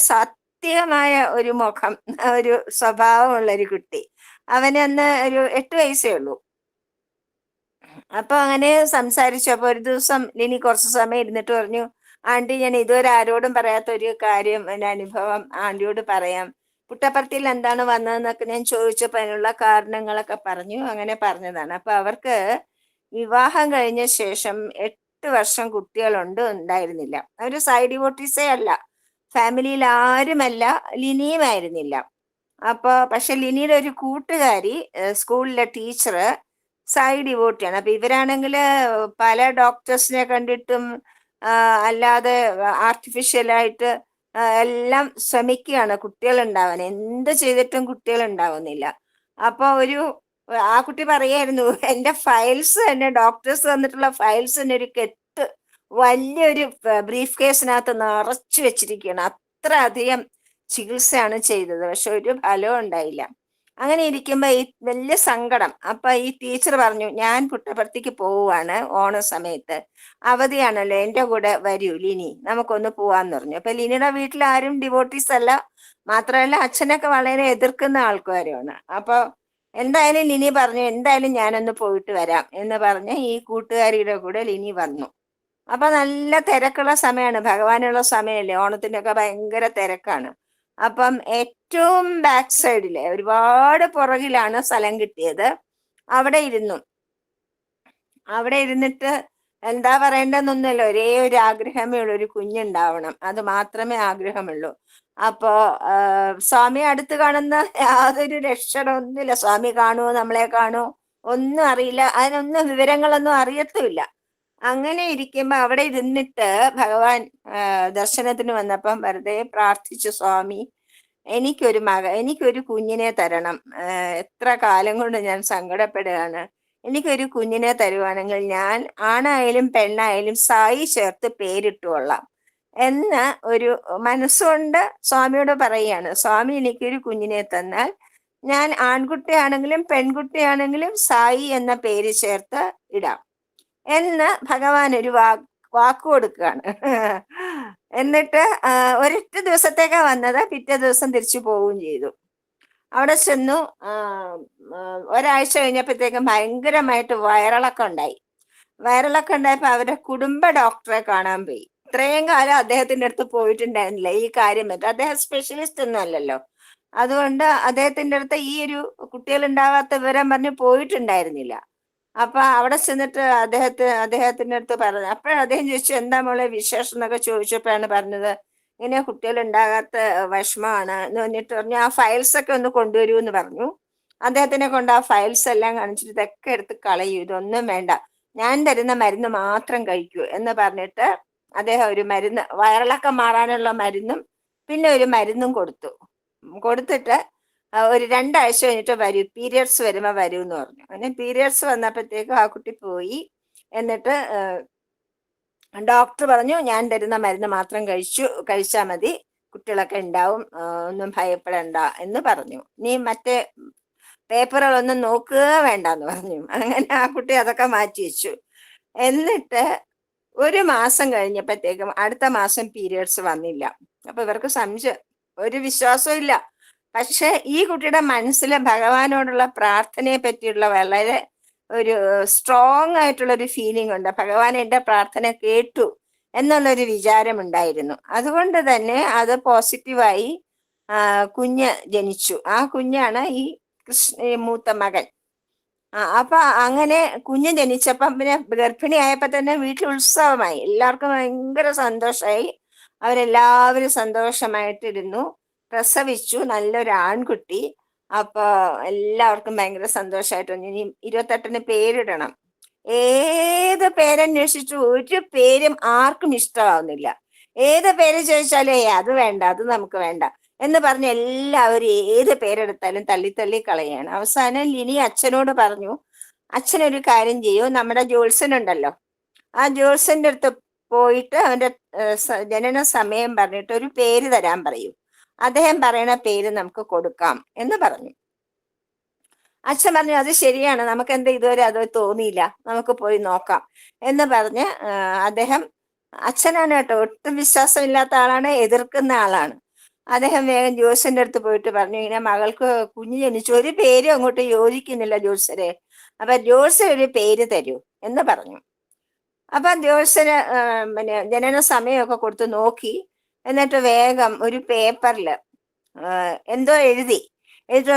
സത്യമായ ഒരു മുഖം, ഒരു സ്വഭാവമുള്ള ഒരു കുട്ടി. അവനന്ന് ഒരു 8 വയസ്സേ ഉള്ളൂ. അപ്പൊ അങ്ങനെ സംസാരിച്ചപ്പോ ഒരു ദിവസം ലിനി കുറച്ച് സമയം ഇരുന്നിട്ട് പറഞ്ഞു, ആന്റി, ഞാൻ ഇതുവരെ ആരോടും പറയാത്ത ഒരു കാര്യം, എൻ്റെ അനുഭവം ആന്റിയോട് പറയാം. പുട്ടപർത്തിയിൽ എന്താണ് വന്നതെന്നൊക്കെ ഞാൻ ചോദിച്ചപ്പോൾ അതിനുള്ള കാരണങ്ങളൊക്കെ പറഞ്ഞു. അങ്ങനെ പറഞ്ഞതാണ്. അപ്പൊ അവർക്ക് വിവാഹം കഴിഞ്ഞ ശേഷം 8 വർഷം ഉണ്ടായിരുന്നില്ല. അവർ സൈഡ് ഡിവോട്ടീസേ അല്ല, ഫാമിലിയിൽ ആരുമല്ല, ലിനിയും ആയിരുന്നില്ല. പക്ഷെ ലിനിയുടെ ഒരു കൂട്ടുകാരി, സ്കൂളിലെ ടീച്ചർ, സൈഡ് ഡിവോട്ടിയാണ്. അപ്പൊ ഇവരാണെങ്കിൽ പല ഡോക്ടേഴ്സിനെ കണ്ടിട്ടും അല്ലാതെ ആർട്ടിഫിഷ്യലായിട്ട് എല്ലാം ശ്രമിക്കുകയാണ് കുട്ടികൾ ഉണ്ടാവാൻ. എന്ത് ചെയ്തിട്ടും കുട്ടികൾ ഉണ്ടാവുന്നില്ല. അപ്പൊ ആ കുട്ടി പറയായിരുന്നു, എൻ്റെ ഫയൽസ് തന്നെ, ഡോക്ടേഴ്സ് തന്നിട്ടുള്ള ഫയൽസ് തന്നെ ഒരു കെട്ട് വലിയൊരു ബ്രീഫ് കേസിനകത്ത് നിറച്ചു വെച്ചിരിക്കുകയാണ്. അത്ര അധികം ചികിത്സയാണ് ചെയ്തത്, പക്ഷെ ഒരു ഫലവും ഉണ്ടായില്ല. അങ്ങനെ ഇരിക്കുമ്പോ ഈ വലിയ സങ്കടം. അപ്പൊ ഈ ടീച്ചർ പറഞ്ഞു, ഞാൻ പുട്ടപർത്തിക്ക് പോവുകയാണ്, ഓണ സമയത്ത് അവധിയാണല്ലോ, എൻ്റെ കൂടെ വരൂ ലിനി, നമുക്കൊന്ന് പോവാന്ന് പറഞ്ഞു. അപ്പൊ ലിനിയുടെ വീട്ടിൽ ആരും ഡിവോട്ടീസ് അല്ല, മാത്രമല്ല അച്ഛനൊക്കെ വളരെ എതിർക്കുന്ന ആൾക്കാരുമാണ്. അപ്പൊ എന്തായാലും ലിനി പറഞ്ഞു, എന്തായാലും ഞാനൊന്ന് പോയിട്ട് വരാം എന്ന് പറഞ്ഞ് ഈ കൂട്ടുകാരിയുടെ കൂടെ ലിനി വന്നു. അപ്പൊ നല്ല തിരക്കുള്ള സമയമാണ്, ഭഗവാനുള്ള സമയമല്ലേ, ഓണത്തിൻ്റെ ഒക്കെ ഭയങ്കര തിരക്കാണ്. അപ്പം ഏറ്റവും ബാക്ക് സൈഡില്, ഒരുപാട് പുറകിലാണ് സ്ഥലം കിട്ടിയത്. അവിടെ ഇരുന്നിട്ട് എന്താ പറയേണ്ടതെന്നൊന്നുമല്ല, ഒരേ ഒരു ആഗ്രഹമേ ഉള്ളൂ, ഒരു കുഞ്ഞുണ്ടാവണം, അത് മാത്രമേ ആഗ്രഹമുള്ളൂ. അപ്പോ സ്വാമി അടുത്ത് കാണുന്ന യാതൊരു ലക്ഷണമൊന്നുമില്ല. സ്വാമി കാണുമോ, നമ്മളെ കാണുമോ ഒന്നും അറിയില്ല, അതിനൊന്നും വിവരങ്ങളൊന്നും അറിയത്തുമില്ല. അങ്ങനെ ഇരിക്കുമ്പോ അവിടെ ഇരുന്നിട്ട് ഭഗവാൻ ദർശനത്തിന് വന്നപ്പം വെറുതെ പ്രാർത്ഥിച്ചു, സ്വാമി, എനിക്കൊരു കുഞ്ഞിനെ തരണം, എത്ര കാലം കൊണ്ട് ഞാൻ സങ്കടപ്പെടുകയാണ്, എനിക്കൊരു കുഞ്ഞിനെ തരുവാണെങ്കിൽ ഞാൻ ആണായാലും പെണ്ണായാലും സായി ചേർത്ത് പേരിട്ടുകൊള്ളാം എന്ന് ഒരു മനസ്സുകൊണ്ട് സ്വാമിയോട് പറയുകയാണ്. സ്വാമി, എനിക്കൊരു കുഞ്ഞിനെ തന്നാൽ ഞാൻ ആൺകുട്ടിയാണെങ്കിലും പെൺകുട്ടിയാണെങ്കിലും സായി എന്ന പേര് ചേർത്ത് ഇടാം എന്ന് ഭഗവാൻ ഒരു വാക്ക് കൊടുക്കുകയാണ്. എന്നിട്ട് ഒരൊറ്റ ദിവസത്തേക്കാ വന്നത്, പിറ്റേ ദിവസം തിരിച്ചു പോവുകയും ചെയ്തു. അവിടെ ചെന്നു. ഒരാഴ്ച കഴിഞ്ഞപ്പോഴത്തേക്കും ഭയങ്കരമായിട്ട് വയറിളക്കം ഉണ്ടായി. വയറിളക്കം ഉണ്ടായപ്പോ അവരുടെ കുടുംബ ഡോക്ടറെ കാണാൻ പോയി. ഇത്രയും കാലം അദ്ദേഹത്തിന്റെ അടുത്ത് പോയിട്ടുണ്ടായിരുന്നില്ല ഈ കാര്യം പറ്റി. അദ്ദേഹം സ്പെഷ്യലിസ്റ്റ് ഒന്നും അല്ലല്ലോ. അതുകൊണ്ട് അദ്ദേഹത്തിന്റെ അടുത്ത് ഈ ഒരു കുട്ടികൾ ഉണ്ടാവാത്ത വിവരം പറഞ്ഞ് പോയിട്ടുണ്ടായിരുന്നില്ല. അപ്പൊ അവിടെ ചെന്നിട്ട് അദ്ദേഹത്തിന്റെ അടുത്ത് പറഞ്ഞു. അപ്പോഴാണ് അദ്ദേഹം ചോദിച്ചു, എന്താ മോളെ വിശേഷം എന്നൊക്കെ ചോദിച്ചപ്പോഴാണ് പറഞ്ഞത്, ഇങ്ങനെ കുട്ടികൾ ഉണ്ടാകാത്ത വിഷമമാണ് എന്ന് പറഞ്ഞിട്ട് പറഞ്ഞു. ആ ഫയൽസ് ഒക്കെ ഒന്ന് കൊണ്ടുവരൂ എന്ന് പറഞ്ഞു. അദ്ദേഹത്തിനെ കൊണ്ട് ആ ഫയൽസ് എല്ലാം കാണിച്ചിട്ട് ഇതൊക്കെ എടുത്ത് കളയൂ, ഇതൊന്നും വേണ്ട, ഞാൻ തരുന്ന മരുന്ന് മാത്രം കഴിക്കൂ എന്ന് പറഞ്ഞിട്ട് അദ്ദേഹം ഒരു മരുന്ന്, വയറിളക്കം മാറാനുള്ള മരുന്നും പിന്നെ ഒരു മരുന്നും കൊടുത്തിട്ട് ഒരു 2 ആഴ്ച കഴിഞ്ഞിട്ട് വരൂ, പീരിയഡ്സ് വരുമ്പോൾ വരൂ എന്ന് പറഞ്ഞു. അങ്ങനെ പീരിയഡ്സ് വന്നപ്പോഴത്തേക്കും ആ കുട്ടി പോയി. എന്നിട്ട് ഡോക്ടർ പറഞ്ഞു, ഞാൻ തരുന്ന മരുന്ന് മാത്രം കഴിച്ചാൽ മതി, കുട്ടികളൊക്കെ ഉണ്ടാവും, ഒന്നും ഭയപ്പെടണ്ട എന്ന് പറഞ്ഞു. നീ മറ്റേ പേപ്പറുകളൊന്നും നോക്കുക വേണ്ടെന്ന് പറഞ്ഞു. അങ്ങനെ ആ കുട്ടി അതൊക്കെ മാറ്റി വെച്ചു. എന്നിട്ട് 1 മാസം കഴിഞ്ഞപ്പോഴത്തേക്കും അടുത്ത മാസം പീരിയഡ്സ് വന്നില്ല. അപ്പൊ ഇവർക്ക് സംശയം, ഒരു വിശ്വാസവും ഇല്ല. പക്ഷെ ഈ കുട്ടിയുടെ മനസ്സിൽ ഭഗവാനോടുള്ള പ്രാർത്ഥനയെ പറ്റിയുള്ള വളരെ ഒരു സ്ട്രോങ് ആയിട്ടുള്ള ഒരു ഫീലിംഗ് ഉണ്ട്. ഭഗവാൻ എൻ്റെ പ്രാർത്ഥന കേട്ടു എന്നുള്ളൊരു വിചാരം ഉണ്ടായിരുന്നു. അതുകൊണ്ട് തന്നെ അത് പോസിറ്റീവായി കുഞ്ഞ് ജനിച്ചു. ആ കുഞ്ഞാണ് ഈ മൂത്ത മകൻ. അപ്പൊ അങ്ങനെ കുഞ്ഞ് ജനിച്ചപ്പം പിന്നെ ഗർഭിണിയായപ്പോ തന്നെ വീട്ടിൽ ഉത്സവമായി, എല്ലാവർക്കും ഭയങ്കര സന്തോഷമായി. അവരെല്ലാവരും സന്തോഷമായിട്ടിരുന്നു. പ്രസവിച്ചു നല്ലൊരു ആൺകുട്ടി. അപ്പൊ എല്ലാവർക്കും ഭയങ്കര സന്തോഷമായിട്ട് ഇനി 28-ന് പേരിടണം. ഏത് പേരന്വേഷിച്ചു ഒരു പേരും ആർക്കും ഇഷ്ടമാവുന്നില്ല. ഏത് പേര് ചോദിച്ചാലേ അത് വേണ്ട, അത് നമുക്ക് വേണ്ട എന്ന് പറഞ്ഞ് എല്ലാവരും ഏത് പേരെടുത്താലും തള്ളി കളയാണ്. അവസാനം ലിനി അച്ഛനോട് പറഞ്ഞു, അച്ഛനൊരു കാര്യം ചെയ്യൂ, നമ്മുടെ ജോത്സ്യനുണ്ടല്ലോ, ആ ജോത്സ്യന്റെ അടുത്ത് പോയിട്ട് അവന്റെ ജനന സമയം പറഞ്ഞിട്ട് ഒരു പേര് തരാൻ പറയൂ, അദ്ദേഹം പറയണ പേര് നമുക്ക് കൊടുക്കാം എന്ന് പറഞ്ഞു. അച്ഛൻ പറഞ്ഞു, അത് ശരിയാണ്, നമുക്ക് എന്താ ഇതുവരെ അത് തോന്നിയില്ല, നമുക്ക് പോയി നോക്കാം എന്ന് പറഞ്ഞ് അദ്ദേഹം, അച്ഛനാണ് കേട്ടോ, ഒട്ടും വിശ്വാസമില്ലാത്ത ആളാണ്, എതിർക്കുന്ന ആളാണ്. അദ്ദേഹം വേഗം ജോത്സ്യന്റെ അടുത്ത് പോയിട്ട് പറഞ്ഞു, ഇങ്ങനെ മകൾക്ക് കുഞ്ഞ് ജനിച്ചു, ഒരു പേരും അങ്ങോട്ട് യോജിക്കുന്നില്ല ജോത്സ്യരെ, അപ്പൊ ജോത്സ്യൻ ഒരു പേര് തരൂ എന്ന് പറഞ്ഞു. അപ്പൊ ജോത്സ്യന് പിന്നെ ജനന സമയമൊക്കെ കൊടുത്ത് നോക്കി. എന്നിട്ട് വേഗം ഒരു പേപ്പറിൽ എന്തോ എഴുതി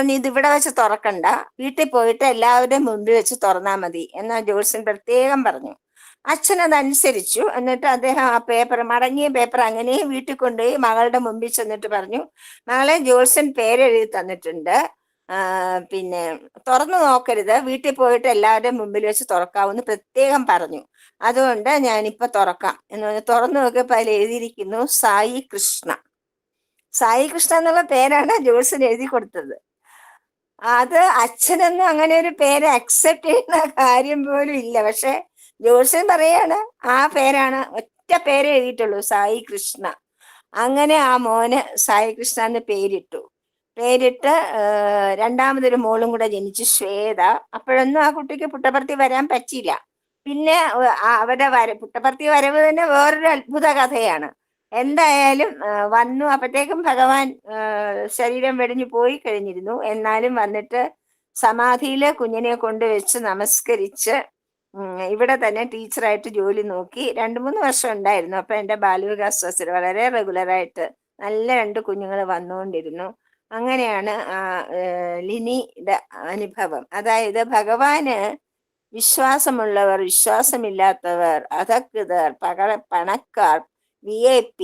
നീ ഇത് ഇവിടെ വെച്ച് തുറക്കണ്ട, വീട്ടിൽ പോയിട്ട് എല്ലാവരുടെയും മുമ്പിൽ വെച്ച് തുറന്നാൽ മതി എന്നാ ജോത്സ്യൻ പ്രത്യേകം പറഞ്ഞു. അച്ഛൻ അതനുസരിച്ചു. എന്നിട്ട് അദ്ദേഹം ആ പേപ്പർ, മടങ്ങിയ പേപ്പർ അങ്ങനെ വീട്ടിൽ കൊണ്ടുപോയി മകളുടെ മുമ്പിൽ ചെന്നിട്ട് പറഞ്ഞു, മകളെ ജോത്സ്യൻ പേരെഴുതി തന്നിട്ടുണ്ട്, പിന്നെ തുറന്നു നോക്കരുത്, വീട്ടിൽ പോയിട്ട് എല്ലാവരുടെയും മുമ്പിൽ വെച്ച് തുറക്കാവൂന്ന് പ്രത്യേകം പറഞ്ഞു, അതുകൊണ്ട് ഞാനിപ്പൊ തുറക്കാം എന്ന് പറഞ്ഞ് തുറന്നു നോക്കിയപ്പോ അതിൽ എഴുതിയിരിക്കുന്നു സായി കൃഷ്ണ. സായി കൃഷ്ണ എന്നുള്ള പേരാണ് ജോത്സ്യൻ എഴുതി കൊടുത്തത്. അത് അച്ഛനൊന്നും അങ്ങനെ ഒരു പേര് അക്സെപ്റ്റ് ചെയ്യുന്ന കാര്യം പോലും ഇല്ല. പക്ഷെ ജോത്സ്യൻ പറയാണ് ആ പേരാണ്, ഒറ്റ പേര് എഴുതിയിട്ടുള്ളൂ, സായി കൃഷ്ണ. അങ്ങനെ ആ മോന് സായി കൃഷ്ണ എന്ന് പേരിട്ട് 2ാമതൊരു മോളും കൂടെ ജനിച്ചു, ശ്വേത. അപ്പോഴൊന്നും ആ കുട്ടിക്ക് പുട്ടപർത്തി വരാൻ പറ്റിയില്ല. പിന്നെ അവരുടെ പുട്ടപർത്തി വരവ് തന്നെ വേറൊരു അത്ഭുത കഥയാണ്. എന്തായാലും വന്നു. അപ്പോഴത്തേക്കും ഭഗവാൻ ശരീരം വെടിഞ്ഞു പോയി കഴിഞ്ഞിരുന്നു. എന്നാലും വന്നിട്ട് സമാധിയില് കുഞ്ഞിനെ കൊണ്ടുവച്ച് നമസ്കരിച്ച് ഇവിടെ തന്നെ ടീച്ചറായിട്ട് ജോലി നോക്കി 2-3 വർഷം ഉണ്ടായിരുന്നു. അപ്പൊ എൻ്റെ ബാലവികാസ് ട്രസ്റ്റിൽ വളരെ റെഗുലറായിട്ട് നല്ല 2 കുഞ്ഞുങ്ങൾ വന്നുകൊണ്ടിരുന്നു. അങ്ങനെയാണ് ലിനിയുടെ അനുഭവം. അതായത് ഭഗവാന് വിശ്വാസമുള്ളവർ, വിശ്വാസമില്ലാത്തവർ, അധകൃതർ, പണക്കാർ, VIP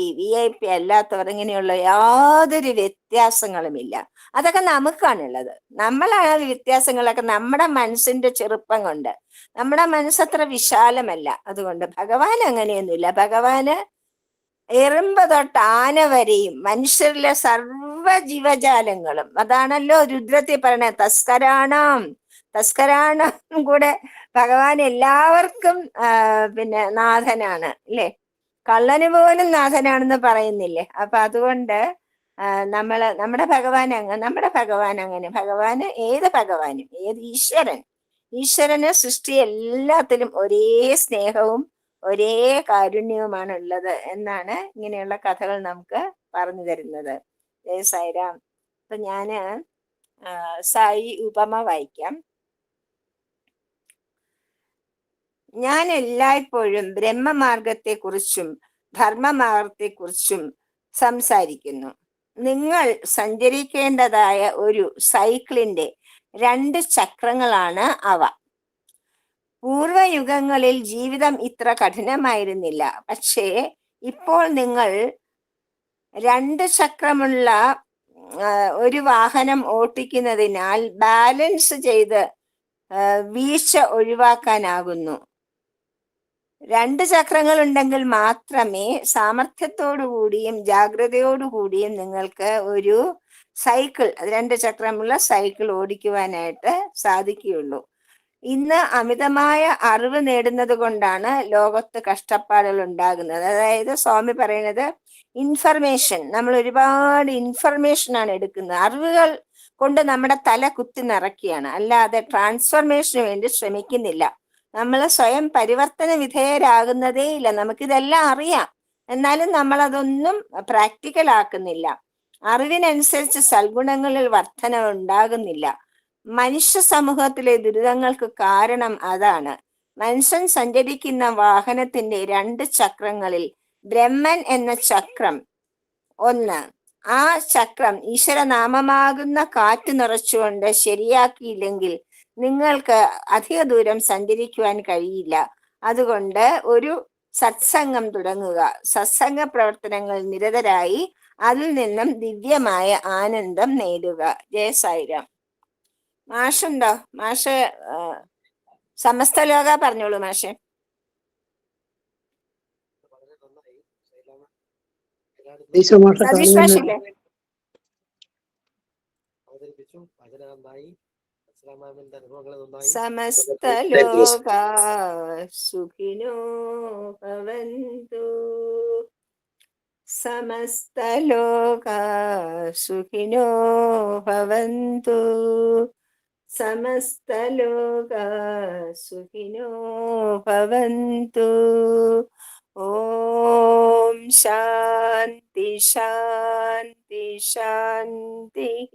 അല്ലാത്തവർ, ഇങ്ങനെയുള്ള യാതൊരു വ്യത്യാസങ്ങളുമില്ല. അതൊക്കെ നമുക്കാണുള്ളത്. നമ്മളാണ് വ്യത്യാസങ്ങളൊക്കെ നമ്മുടെ മനസ്സിന്റെ ചെറുപ്പം കൊണ്ട്. നമ്മുടെ മനസ്സത്ര വിശാലമല്ല. അതുകൊണ്ട് ഭഗവാൻ അങ്ങനെയൊന്നുമില്ല. ഭഗവാന് എറുമ്പ് തൊട്ട് ആന വരെയും മനുഷ്യരിലെ സർവ്വ ജീവജാലങ്ങളും, അതാണല്ലോ രുദ്രത്തിൽ പറയണ തസ്കരാണം കൂടെ ഭഗവാൻ എല്ലാവർക്കും പിന്നെ നാഥനാണ് അല്ലേ? കള്ളന് പോലും നാഥനാണെന്ന് പറയുന്നില്ലേ? അപ്പൊ അതുകൊണ്ട് നമ്മുടെ ഭഗവാൻ അങ്ങനെ, ഭഗവാന് ഏത് ഈശ്വരന് സൃഷ്ടി എല്ലാത്തിലും ഒരേ സ്നേഹവും ഒരേ കാരുണ്യവുമാണ് ഉള്ളത് എന്നാണ് ഇങ്ങനെയുള്ള കഥകൾ നമുക്ക് പറഞ്ഞു തരുന്നത്. ജയ സായിരാം. അപ്പൊ ഞാന് സായി ഉപമ വായിക്കാം. ഞാൻ എല്ലായ്പ്പോഴും ബ്രഹ്മമാർഗത്തെക്കുറിച്ചും ധർമ്മമാർഗത്തെക്കുറിച്ചും സംസാരിക്കുന്നു. നിങ്ങൾ സഞ്ചരിക്കേണ്ടതായ ഒരു സൈക്കിളിന്റെ 2 ചക്രങ്ങളാണ് അവ. പൂർവയുഗങ്ങളിൽ ജീവിതം ഇത്ര കഠിനമായിരുന്നില്ല. പക്ഷേ ഇപ്പോൾ നിങ്ങൾ 2 ചക്രമുള്ള ഒരു വാഹനം ഓട്ടിക്കുന്നതിനാൽ ബാലൻസ് ചെയ്ത് വീഴ്ച ഒഴിവാക്കാനാകുന്നു. 2 ചക്രങ്ങൾ ഉണ്ടെങ്കിൽ മാത്രമേ സാമർഥ്യത്തോടുകൂടിയും ജാഗ്രതയോടുകൂടിയും നിങ്ങൾക്ക് ഒരു സൈക്കിൾ, 2 ചക്രമുള്ള സൈക്കിൾ ഓടിക്കുവാനായിട്ട് സാധിക്കുകയുള്ളൂ. ഇന്ന് അമിതമായ അറിവ് നേടുന്നത് കൊണ്ടാണ് ലോകത്ത് കഷ്ടപ്പാടുകൾ ഉണ്ടാകുന്നത്. അതായത് സ്വാമി പറയുന്നത് ഇൻഫർമേഷൻ, നമ്മൾ ഒരുപാട് ഇൻഫർമേഷനാണ് എടുക്കുന്നത്. അറിവുകൾ കൊണ്ട് നമ്മുടെ തല കുത്തി നിറയ്ക്കുകയാണ്, അല്ലാതെ ട്രാൻസ്ഫർമേഷന് വേണ്ടി ശ്രമിക്കുന്നില്ല. നമ്മൾ സ്വയം പരിവർത്തന വിധേയരാകുന്നതേ ഇല്ല. നമുക്കിതെല്ലാം അറിയാം, എന്നാലും നമ്മൾ അതൊന്നും പ്രാക്ടിക്കൽ ആക്കുന്നില്ല. അറിവിനനുസരിച്ച് സൽഗുണങ്ങളിൽ വർധന ഉണ്ടാകുന്നില്ല. മനുഷ്യ സമൂഹത്തിലെ ദുരിതങ്ങൾക്ക് കാരണം അതാണ്. മനുഷ്യൻ സഞ്ചരിക്കുന്ന വാഹനത്തിന്റെ 2 ചക്രങ്ങളിൽ ബ്രഹ്മൻ എന്ന ചക്രം ഒന്ന്. ആ ചക്രം ഈശ്വരനാമമാകുന്ന കാറ്റ് നിറച്ചുകൊണ്ട് ശരിയാക്കിയില്ലെങ്കിൽ നിങ്ങൾക്ക് അധിക ദൂരം സഞ്ചരിക്കുവാൻ കഴിയില്ല. അതുകൊണ്ട് ഒരു സത്സംഗം തുടങ്ങുക. സത്സംഗ പ്രവർത്തനങ്ങൾ നിരതരായി അതിൽ നിന്നും ദിവ്യമായ ആനന്ദം നേടുക. ജയ സായിരാം. മാഷുണ്ടോ? മാഷ് സമസ്ത ലോക പറഞ്ഞോളൂ മാഷെ. വളരെ നന്നായി ശൈലജ. സതീഷ് മാഷില്ലേ? അവതരിപ്പിച്ചു. വളരെ നന്നായി. മാമിന്റെ അനുഭവങ്ങൾ നന്നായി. സമസ്ത ലോക സുഖിനോ ഭവന്തു. സമസ്ത ലോക സുഖിനോ ഭവന്തു. സമസ്ത ലോക സുഖിനോ ഭവന്തു. ഓം ശാന്തി ശാന്തി ശാന്തി.